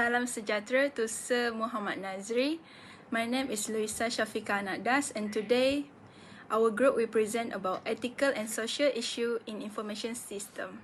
Salam sejahtera to Sir Muhammad Nazri. My name is Luisa Shafika Nakdas, and today our group will present about ethical and social issue in information system.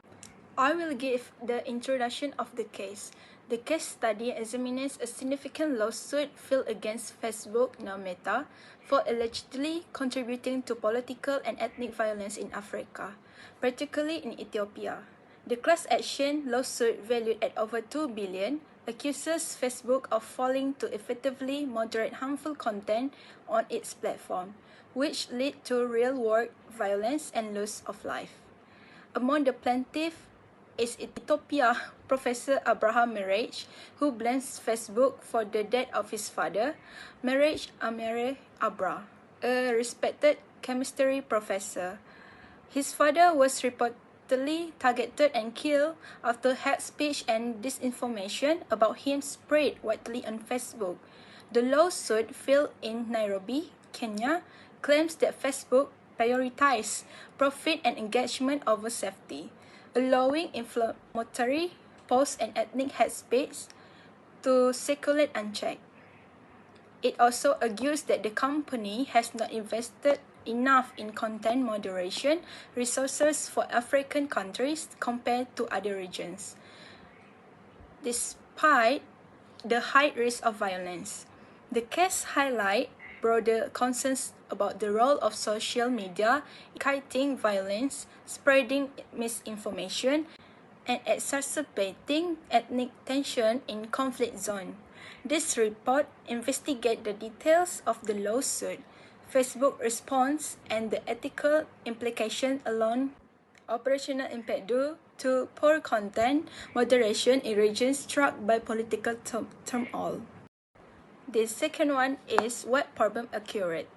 I will give the introduction of the case. The case study examines a significant lawsuit filed against Facebook, now Meta, for allegedly contributing to political and ethnic violence in Africa, particularly in Ethiopia. The class action lawsuit, valued at over 2 billion, accuses Facebook of failing to effectively moderate harmful content on its platform, which led to real-world violence and loss of life. Among the plaintiffs is Ethiopia Professor Abraham Managemenr, who blames Facebook for the death of his father, Managemenr Abra, a respected chemistry professor. His father was reportedly targeted and killed after hate speech and disinformation about him spread widely on Facebook. The lawsuit, filed in Nairobi, Kenya, claims that Facebook prioritized profit and engagement over safety, allowing inflammatory posts and ethnic hate speech to circulate unchecked. It also argues that the company has not invested enough in content moderation resources for African countries compared to other regions, despite the high risk of violence. The case highlights broader concerns about the role of social media in inciting violence, spreading misinformation, and exacerbating ethnic tension in conflict zones. This report investigates the details of the lawsuit, Facebook response, and the ethical implications along operational impact due to poor content moderation in regions struck by political turmoil. The second one is what problem occurred.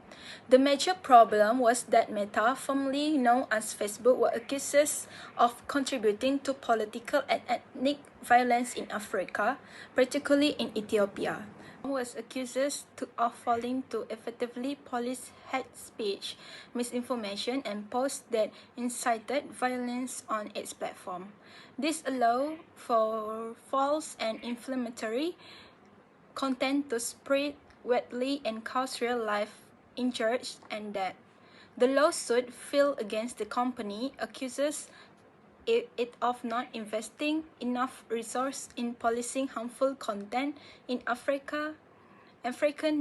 The major problem was that Meta, formerly known as Facebook, was accused of contributing to political and ethnic violence in Africa, particularly in Ethiopia. Was accused of failing to effectively police hate speech, misinformation, and posts that incited violence on its platform. This allowed for false and inflammatory content to spread widely and cause real life injuries and death. The lawsuit filed against the company accuses it of not investing enough resources in policing harmful content in African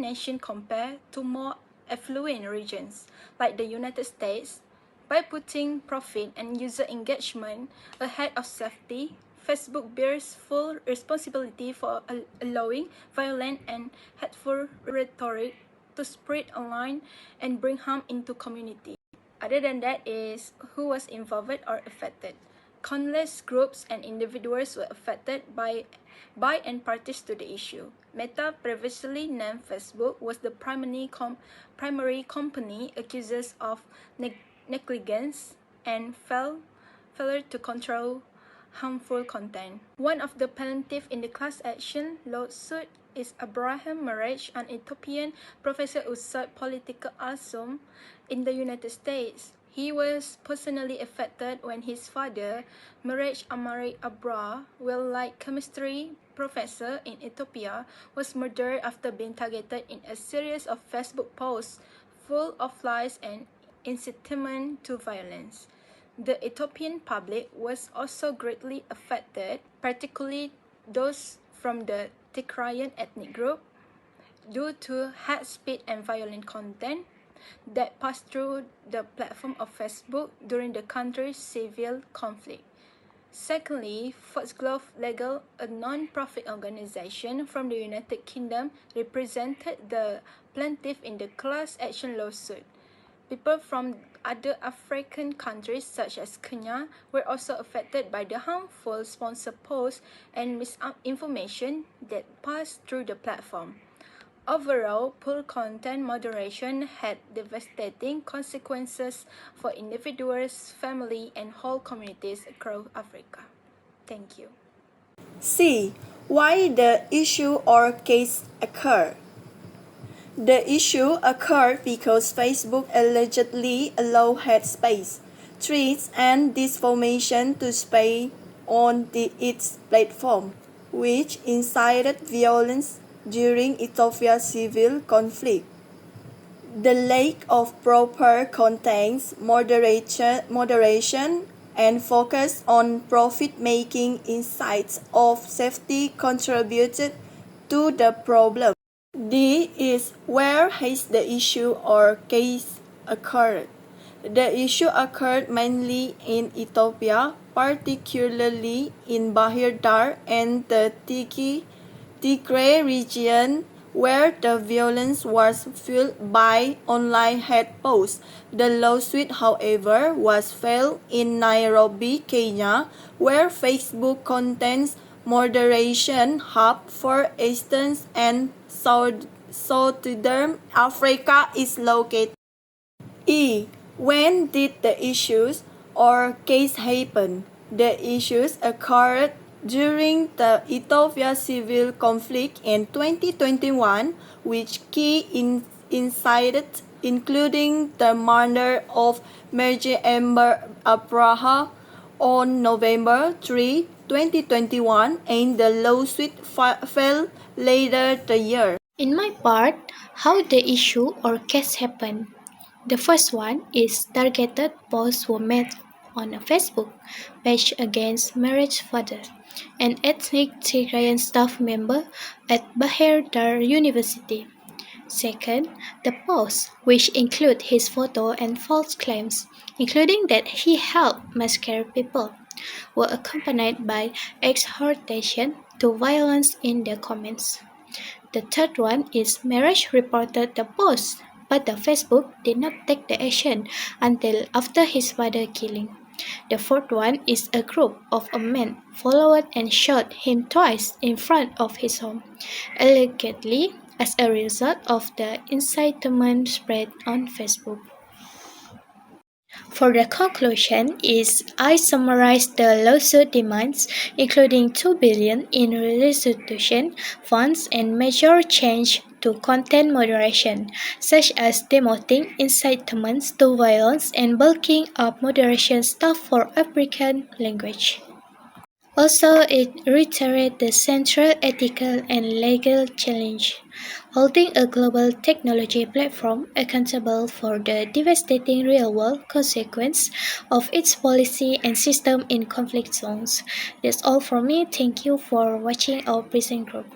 nations compared to more affluent regions like the United States. By putting profit and user engagement ahead of safety, Facebook bears full responsibility for allowing violent and hateful rhetoric to spread online and bring harm into community. Other than that is who was involved or affected. Countless groups and individuals were affected by and parties to the issue. Meta, previously named Facebook, was the primary company accused of negligence and failure to control harmful content. One of the plaintiffs in the class action lawsuit is Abraham Managemenr, an Ethiopian professor who sought political asylum in the United States. He was personally affected when his father, Managemenr Abra, like chemistry professor in Ethiopia, was murdered after being targeted in a series of Facebook posts full of lies and incitement to violence. The Ethiopian public was also greatly affected, particularly those from the Tigrayan ethnic group, due to hate speech and violent content that passed through the platform of Facebook during the country's civil conflict. Secondly, Foxglove Legal, a non-profit organization from the United Kingdom, represented the plaintiff in the class action lawsuit. People from other African countries such as Kenya were also affected by the harmful sponsored posts and misinformation that passed through the platform. Overall, poor content moderation had devastating consequences for individuals, families, and whole communities across Africa. Thank you. C. Why the issue or case occurred. The issue occurred because Facebook allegedly allowed hate speech, threats, and disinformation to spread on its platform. which incited violence during Ethiopia's civil conflict. The lack of proper contains moderation and focus on profit-making insights of safety contributed to the problem. D is where has the issue or case occurred. The issue occurred mainly in Ethiopia, particularly in Bahir Dar and the Tigray region, where the violence was fueled by online hate posts. The lawsuit, however, was filed in Nairobi, Kenya, where Facebook contains moderation hub for Eastern and Southern Africa is located. E. When did the issues or case happen? The issues occurred during the Ethiopia civil conflict in 2021, which key incited including the murder of Managemenr on November 3, 2021, and the lawsuit filed later the year. In my part, how the issue or case happened. The first one is targeted posts were made on a Facebook page against marriage father, an ethnic Tigrayan staff member at Bahir Dar University. Second, the posts, which include his photo and false claims, including that he helped massacre people, were accompanied by exhortation to violence in the comments. The third one is Marriage reported the post, but the Facebook did not take the action until after his father killing. The fourth one is a group of men followed and shot him twice in front of his home, allegedly as a result of the incitement spread on Facebook. For the conclusion is I summarized the lawsuit demands, including 2 billion in restitution funds and major change to content moderation, such as demoting incitements to violence and bulking up moderation stuff for African language. Also, it reiterated the central ethical and legal challenge, holding a global technology platform accountable for the devastating real-world consequences of its policy and system in conflict zones. That's all from me. Thank you for watching our present group.